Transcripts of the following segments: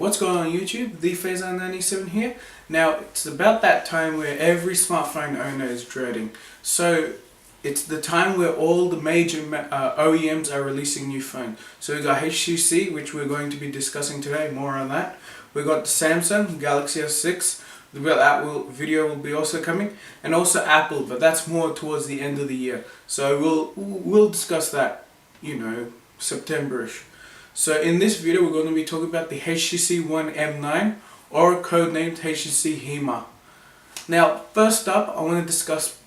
What's going on YouTube? The Faison97 here. Now it's about that time where every smartphone owner is dreading. So it's the time where all the major OEMs are releasing new phones. So we've got HTC, which we're going to be discussing today, more on that. We've got the Samsung Galaxy S6, video will be also coming, and also Apple, but that's more towards the end of the year. So we'll discuss that, September-ish. So in this video we're going to be talking about the HTC One M9, or codenamed HTC HEMA. Now first up I want to discuss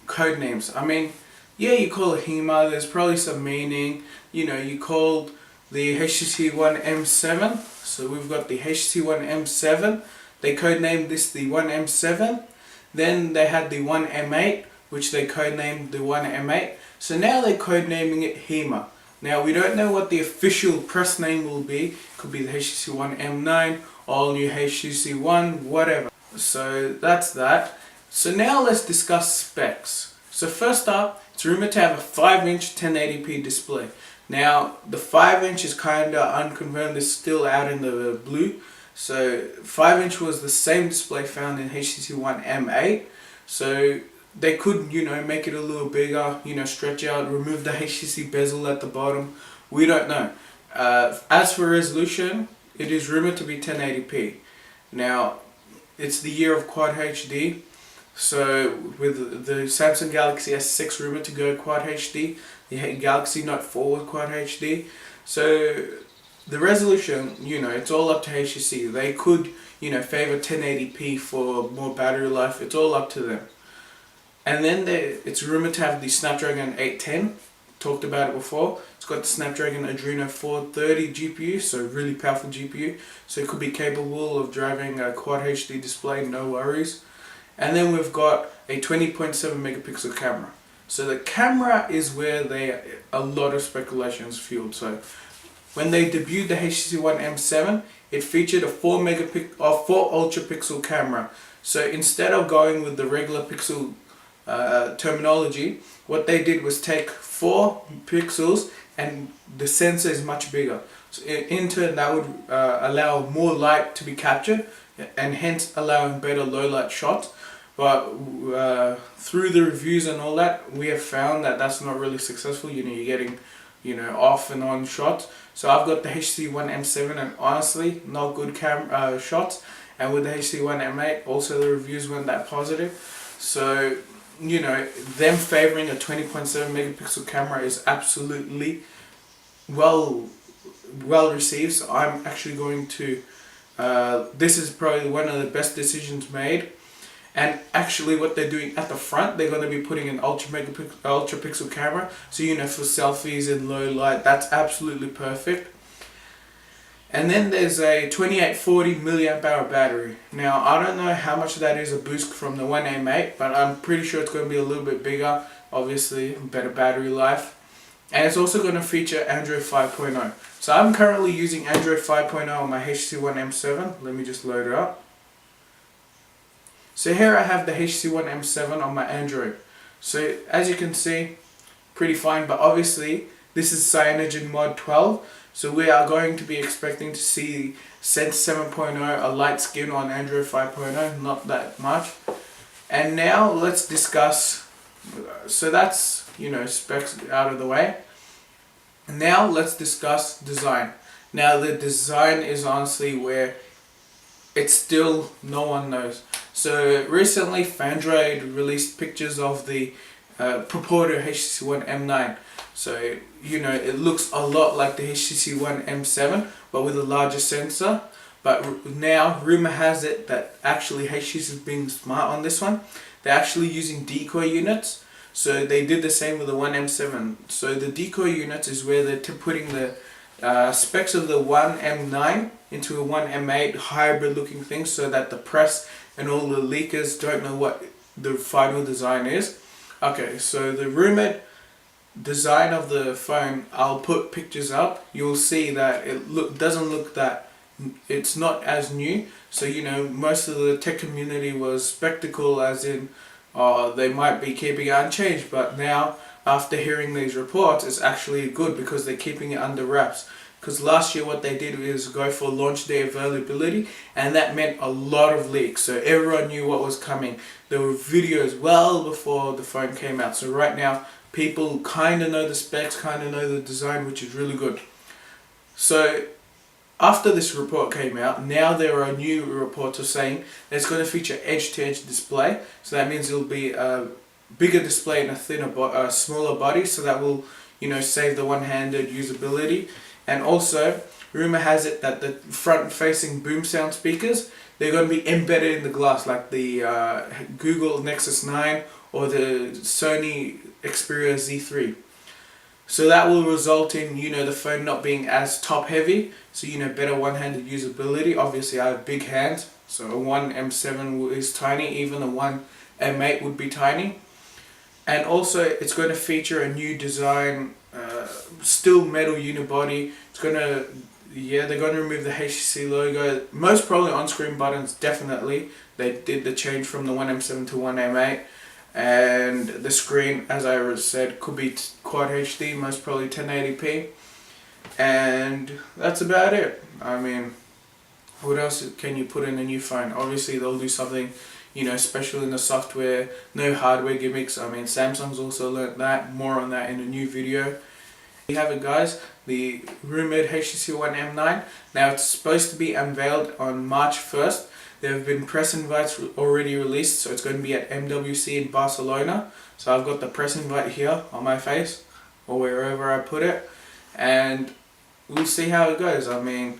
code names. I mean, yeah, you call it HEMA, there's probably some meaning. You called the HTC One M7, so we've got the HTC One M7. They codenamed this the One M7. Then they had the One M8, which they codenamed the One M8. So now they're codenaming it HEMA. Now we don't know what the official press name will be. Could be the HTC One M9, all new HTC One, whatever. So that's that. So now let's discuss specs. So first up, it's rumored to have a 5-inch 1080p display. Now the 5-inch is kinda unconfirmed, it's still out in the blue. So 5-inch was the same display found in HTC One M8. So they could, make it a little bigger, stretch out, remove the HTC bezel at the bottom. We don't know. As for resolution, it is rumored to be 1080p. Now, it's the year of Quad HD. So with the Samsung Galaxy S6 rumored to go Quad HD, the Galaxy Note 4 with Quad HD. So the resolution, it's all up to HTC. They could, favor 1080p for more battery life. It's all up to them. And then it's rumored to have the Snapdragon 810, talked about it before. It's got the Snapdragon Adreno 430 GPU, so really powerful GPU. So it could be capable of driving a Quad HD display, no worries. And then we've got a 20.7 megapixel camera. So the camera is where a lot of speculations fueled. So when they debuted the HTC One M7, it featured a 4 ultra pixel camera. So instead of going with the regular pixel terminology, what they did was take 4 pixels and the sensor is much bigger. So in turn that would allow more light to be captured and hence allowing better low light shots. But through the reviews and all that, we have found that that's not really successful. You're getting off and on shots. So I've got the HTC One M7 and honestly not good shots, and with the HTC One M8 also the reviews weren't that positive. So them favoring a 20.7 megapixel camera is absolutely well received. So I'm actually going to this is probably one of the best decisions made. And actually what they're doing at the front, they're going to be putting an ultra pixel camera, so for selfies in low light, that's absolutely perfect. And then there's a 2840 milliamp hour battery. Now I don't know how much that is a boost from the One M8, but I'm pretty sure it's going to be a little bit bigger, obviously better battery life. And it's also going to feature Android 5.0. So I'm currently using Android 5.0 on my HTC One M7. Let me just load it up. So here I have the HTC One M7 on my Android. So as you can see, pretty fine, but obviously this is Cyanogen Mod 12. So we are going to be expecting to see Sense 7.0, a light skin on Android 5.0, not that much. And now let's discuss, so that's, specs out of the way. And now let's discuss design. Now the design is honestly where it's still no one knows. So recently Fandroid released pictures of the purported HTC One M9. So it looks a lot like the HTC One M7 but with a larger sensor. But now rumor has it that actually HTC is being smart on this one. They're actually using decoy units. So they did the same with the One M7. So the decoy units is where they're putting the specs of the One M9 into a One M8 hybrid looking thing, so that the press and all the leakers don't know what the final design is. Okay, so the rumored design of the phone, I'll put pictures up. You'll see that it doesn't look that, it's not as new. So most of the tech community was skeptical, as in they might be keeping it unchanged, but now after hearing these reports it's actually good because they're keeping it under wraps. because last year what they did is go for launch day availability, and that meant a lot of leaks, so everyone knew what was coming. There were videos well before the phone came out, so right now people kind of know the specs, kind of know the design, which is really good. So after this report came out, now there are new reports are saying that it's going to feature edge-to-edge display. So that means it'll be a bigger display and a thinner, smaller body. So that will, save the one-handed usability. And also, rumor has it that the front-facing boom sound speakers, they're going to be embedded in the glass, like the Google Nexus 9 or the Sony Xperia Z3. So that will result in, the phone not being as top heavy, so, better one-handed usability. Obviously I have big hands, so a One M7 is tiny, even a One M8 would be tiny. And also it's going to feature a new design, still metal unibody. It's going to, they're going to remove the HTC logo. Most probably on-screen buttons, definitely. They did the change from the One M7 to One M8. And the screen, as I said, could be Quad HD, most probably 1080p. And that's about it. I mean, what else can you put in a new phone? Obviously they'll do something, special in the software, no hardware gimmicks. I mean, Samsung's also learnt that, more on that in a new video. You have it, guys, the rumoured HTC One M9. Now it's supposed to be unveiled on March 1st. There have been press invites already released, so it's going to be at MWC in Barcelona. So I've got the press invite here on my face, or wherever I put it, and we'll see how it goes. I mean,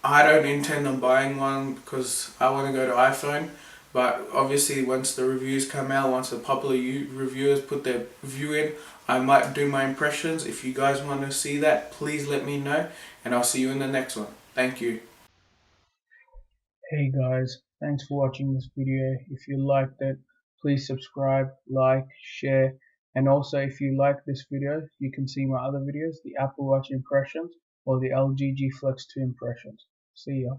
I don't intend on buying one because I want to go to iPhone, but obviously once the reviews come out, once the popular reviewers put their review in, I might do my impressions. If you guys want to see that, please let me know, and I'll see you in the next one. Thank you. Hey guys, thanks for watching this video. If you liked it, please subscribe, like, share, and also if you like this video, you can see my other videos, the Apple Watch impressions or the LG G Flex 2 impressions. See ya.